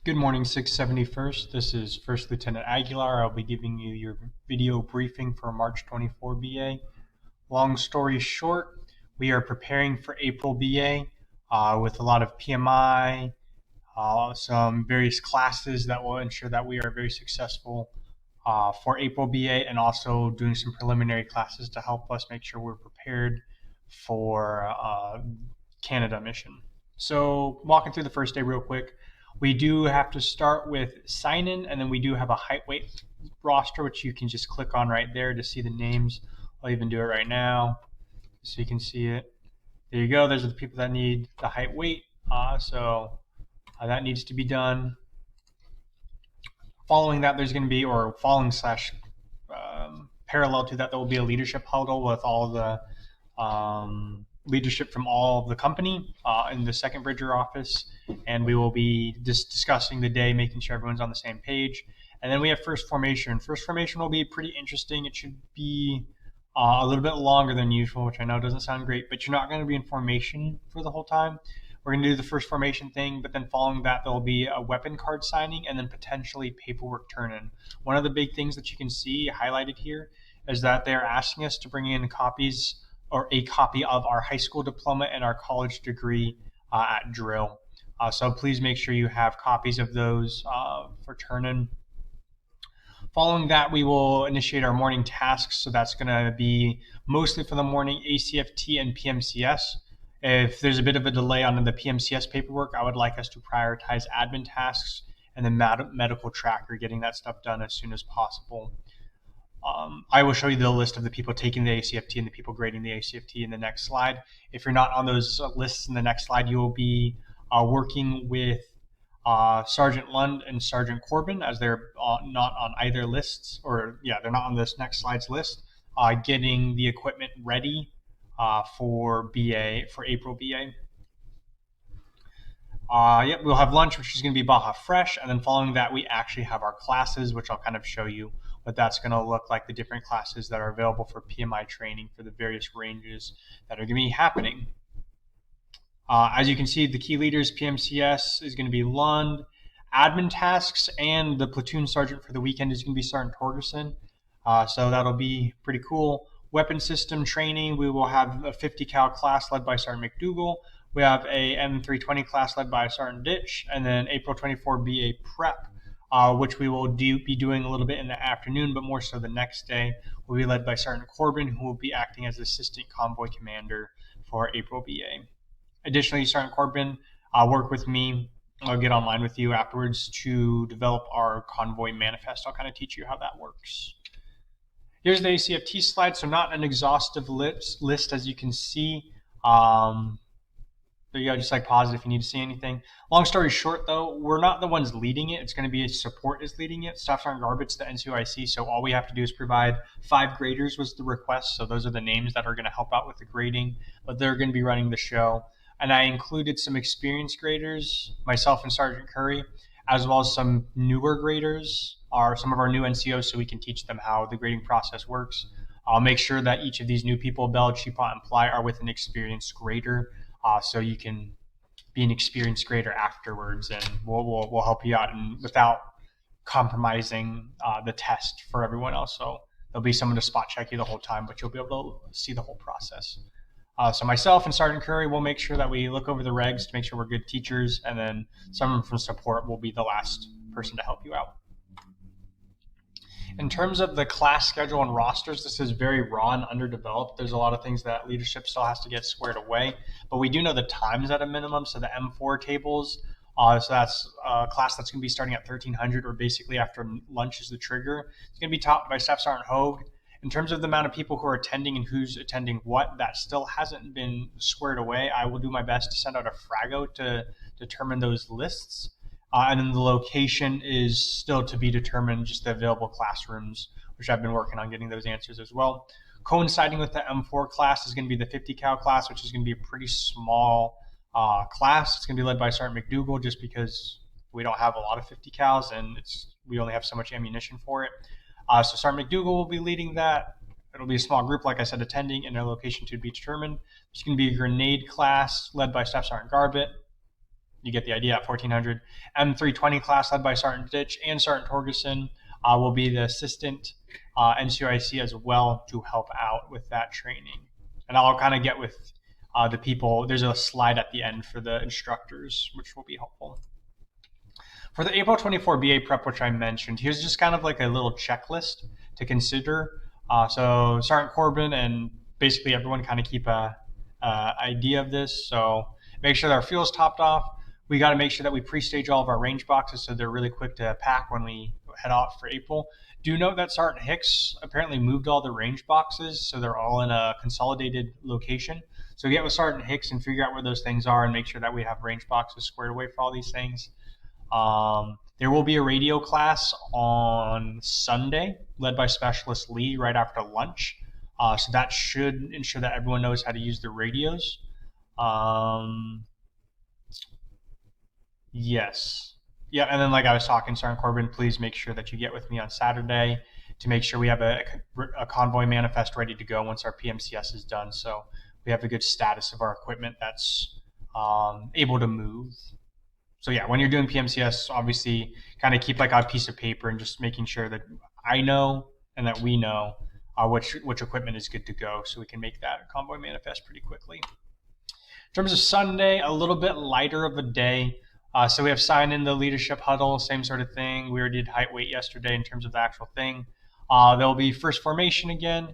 Good morning, 671st. This is First Lieutenant Aguilar. I'll be giving you your video briefing for March 24 BA. Long story short, we are preparing for April BA with a lot of PMI, some various classes that will ensure that we are very successful for April BA, and also doing some preliminary classes to help us make sure we're prepared for Canada mission. So walking through the first day real quick, we do have to start with sign in, and then we do have a height weight roster, which you can just click on right there to see the names. I'll even do it right now so you can see it. There you go. Those are the people that need the height weight. So that needs to be done. Following that, there's going to be, or following slash parallel to that, there will be a leadership huddle with all the leadership from all of the company in the second Bridger office, and we will be just discussing the day, making sure everyone's on the same page. And then we have first formation. First formation will be pretty interesting. It should be a little bit longer than usual, which I know doesn't sound great, but you're not going to be in formation for the whole time. We're going to do the first formation thing, but then following that, there'll be a weapon card signing and then potentially paperwork turn-in. One of the big things that you can see highlighted here is that they're asking us to bring in copies or a copy of our high school diploma and our college degree at drill. So please make sure you have copies of those for turn-in. Following that, we will initiate our morning tasks. So that's going to be mostly for the morning ACFT and PMCS. If there's a bit of a delay on the PMCS paperwork, I would like us to prioritize admin tasks and then medical tracker, getting that stuff done as soon as possible. I will show you the list of the people taking the ACFT and the people grading the ACFT in the next slide. If you're not on those lists in the next slide, you will be working with Sergeant Lund and Sergeant Corbin, as they're not on either lists, or they're not on this next slide's list, getting the equipment ready for April BA. We'll have lunch, which is going to be Baja Fresh, and then following that, we actually have our classes, which I'll kind of show you what that's going to look like, the different classes that are available for PMI training for the various ranges that are going to be happening. As you can see, the key leaders, PMCS is going to be Lund. Admin tasks and the platoon sergeant for the weekend is going to be Sergeant Torgerson. So that'll be pretty cool. Weapon system training, we will have a 50 cal class led by Sergeant McDougall. We have a M320 class led by Sergeant Ditch, and then April 24 BA prep, which we will be doing a little bit in the afternoon, but more so the next day, will be led by Sergeant Corbin, who will be acting as Assistant Convoy Commander for April BA. Additionally, Sergeant Corbin, work with me. I'll get online with you afterwards to develop our convoy manifest. I'll kind of teach you how that works. Here's the ACFT slide, so not an exhaustive list as you can see. There you go, just like pause it if you need to see anything. Long story short though, we're not the ones leading it. It's going to be support is leading it. Staff Sergeant Garbage, the NCOIC, so all we have to do is provide 5 graders was the request. So those are the names that are going to help out with the grading, but they're going to be running the show. And I included some experienced graders, myself and Sergeant Curry, as well as some newer graders, or some of our new NCOs, so we can teach them how the grading process works. I'll make sure that each of these new people, Bell, Cheapot, and Ply, are with an experienced grader, so you can be an experienced grader afterwards, and we'll help you out and without compromising the test for everyone else. So there'll be someone to spot check you the whole time, but you'll be able to see the whole process. So myself and Sergeant Curry will make sure that we look over the regs to make sure we're good teachers, and then someone from support will be the last person to help you out. In terms of the class schedule and rosters, this is very raw and underdeveloped. There's a lot of things that leadership still has to get squared away, but we do know the times at a minimum. So the M4 tables, so that's a class that's going to be starting at 1300, or basically after lunch is the trigger. It's going to be taught by Staff Sergeant Hogue. In terms of the amount of people who are attending and who's attending what, that still hasn't been squared away. I will do my best to send out a frago to determine those lists. And then the location is still to be determined, just the available classrooms, which I've been working on getting those answers as well. Coinciding with the M4 class is going to be the 50 cal class, which is going to be a pretty small class. It's going to be led by Sergeant McDougall, just because we don't have a lot of 50 cals and we only have so much ammunition for it. So Sergeant McDougall will be leading that. It'll be a small group, like I said, attending, and their location to be determined. There's going to be a grenade class led by Staff Sergeant Garbett. you get the idea at 1400. M320 class led by Sergeant Ditch and Sergeant Torgerson will be the assistant NCOIC as well to help out with that training. And I'll kind of get with the people. There's a slide at the end for the instructors, which will be helpful. For the April 24 BA prep, which I mentioned, here's just kind of like a little checklist to consider. So Sergeant Corbin and basically everyone kind of keep a idea of this. So make sure that our fuel's topped off. We got to make sure that we pre-stage all of our range boxes so they're really quick to pack when we head off for April. Do note that Sergeant Hicks apparently moved all the range boxes, so they're all in a consolidated location. So get with Sergeant Hicks and figure out where those things are and make sure that we have range boxes squared away for all these things. There will be a radio class on Sunday led by Specialist Lee right after lunch. So that should ensure that everyone knows how to use the radios. Yes. Yeah, and then like I was talking, Sergeant Corbin, please make sure that you get with me on Saturday to make sure we have a convoy manifest ready to go once our PMCS is done. So we have a good status of our equipment that's able to move. So yeah, when you're doing PMCS, obviously kind of keep like a piece of paper and just making sure that I know and that we know which equipment is good to go so we can make that convoy manifest pretty quickly. In terms of Sunday, a little bit lighter of a day. So we have sign in the leadership huddle, same sort of thing. We already did height weight yesterday in terms of the actual thing. There'll be first formation again.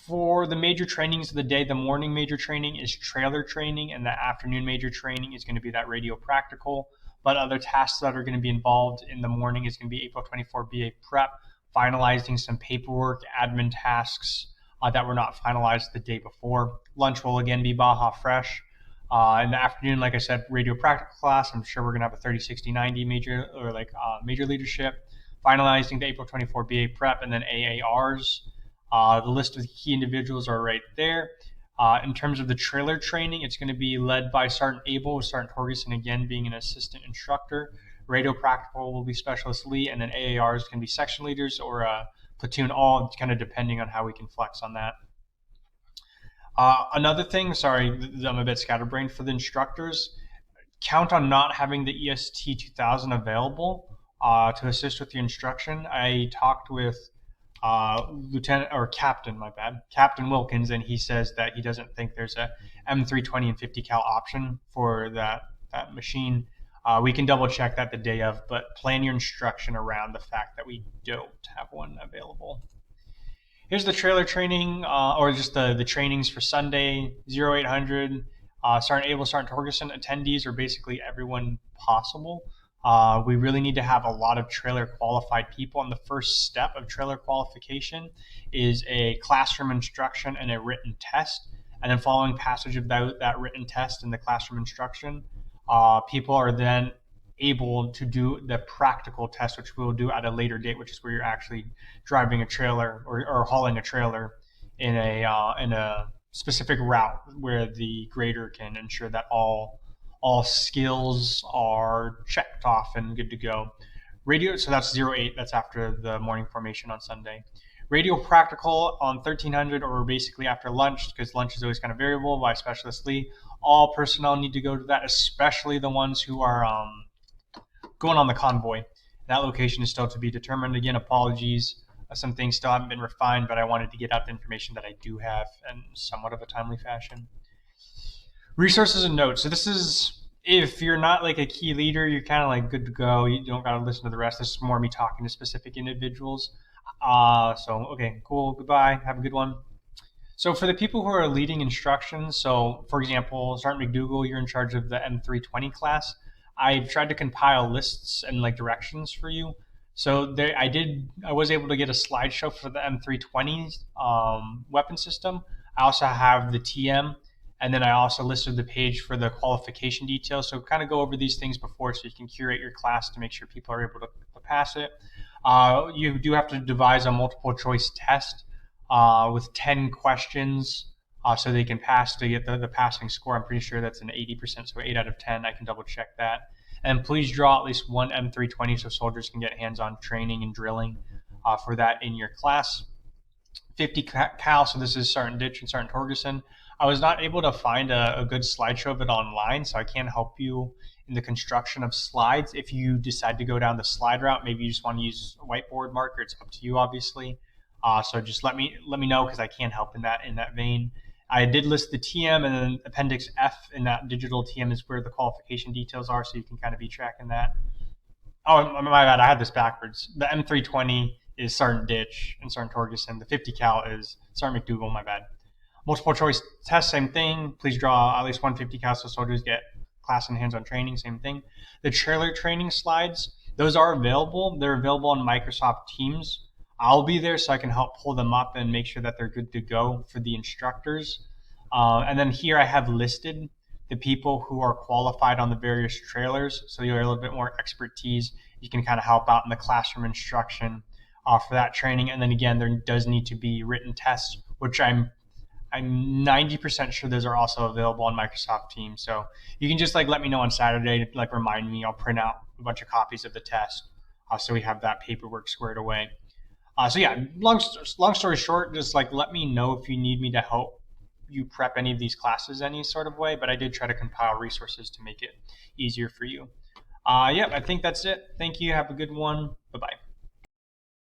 For the major trainings of the day, the morning major training is trailer training, and the afternoon major training is going to be that radio practical. But other tasks that are going to be involved in the morning is going to be April 24 BA prep, finalizing some paperwork, admin tasks that were not finalized the day before. Lunch will again be Baja Fresh. In the afternoon, like I said, radio practical class. I'm sure we're going to have a 30, 60, 90 major or major leadership. Finalizing the April 24 BA prep and then AARs. The list of the key individuals are right there. In terms of the trailer training, it's going to be led by Sergeant Abel, with Sergeant Torgerson again being an assistant instructor. Radio practical will be Specialist Lee, and then AARs can be section leaders or platoon, all kind of depending on how we can flex on that. Another thing, sorry, I'm a bit scatterbrained for the instructors. Count on not having the EST 2000 available to assist with the instruction. I talked with Captain Wilkins, and he says that he doesn't think there's a M320 and 50 cal option for that machine. We can double check that the day of, but plan your instruction around the fact that we don't have one available. Here's the trailer training, or just the trainings for Sunday, 0800. Sergeant Abel, Sergeant Torgerson attendees are basically everyone possible. We really need to have a lot of trailer qualified people, and the first step of trailer qualification is a classroom instruction and a written test. And then following passage of that written test and the classroom instruction, people are then able to do the practical test, which we'll do at a later date, which is where you're actually driving a trailer or hauling a trailer in a specific route where the grader can ensure that all skills are checked off and good to go. Radio, so that's 08, that's after the morning formation on Sunday. Radio practical on 1300, or basically after lunch, because lunch is always kind of variable by Specialist Lee. All personnel need to go to that, especially the ones who are going on the convoy. That location is still to be determined. Again, apologies. Some things still haven't been refined, but I wanted to get out the information that I do have in somewhat of a timely fashion. Resources and notes. So this is, if you're not like a key leader, you're kind of like good to go. You don't got to listen to the rest. This is more me talking to specific individuals. Okay, cool. Goodbye. Have a good one. So for the people who are leading instructions, so for example, Sergeant McDougall, you're in charge of the M320 class. I've tried to compile lists and like directions for you. So I was able to get a slideshow for the M320's weapon system. I also have the TM, and then I also listed the page for the qualification details. So kind of go over these things before so you can curate your class to make sure people are able to pass it. You do have to devise a multiple choice test with 10 questions so they can pass to get the passing score. I'm pretty sure that's an 80%, so 8 out of 10. I can double check that. And please draw at least one M320 so soldiers can get hands-on training and drilling for that in your class. 50 cal, so this is Sergeant Ditch and Sergeant Torgerson. I was not able to find a good slideshow of it online, so I can't help you in the construction of slides. If you decide to go down the slide route, maybe you just want to use a whiteboard marker. It's up to you, obviously. So just let me know, because I can't help in that vein. I did list the TM, and then Appendix F in that digital TM is where the qualification details are, so you can kind of be tracking that. Oh, my bad. I had this backwards. The M320 is Sergeant Ditch and Sergeant Torgerson. The 50 cal is Sergeant McDougal. My bad. Multiple choice test, same thing. Please draw at least 150 cal so soldiers get class and hands-on training, same thing. The trailer training slides, those are available. They're available on Microsoft Teams. I'll be there so I can help pull them up and make sure that they're good to go for the instructors. And then here I have listed the people who are qualified on the various trailers, so you have a little bit more expertise. You can kind of help out in the classroom instruction for that training. And then again, there does need to be written tests, which I'm 90% sure those are also available on Microsoft Teams. So you can just let me know on Saturday to remind me. I'll print out a bunch of copies of the test, so we have that paperwork squared away. So yeah, long story short, just let me know if you need me to help you prep any of these classes any sort of way, but I did try to compile resources to make it easier for you. Yeah, I think that's it. Thank you. Have a good one. Bye-bye.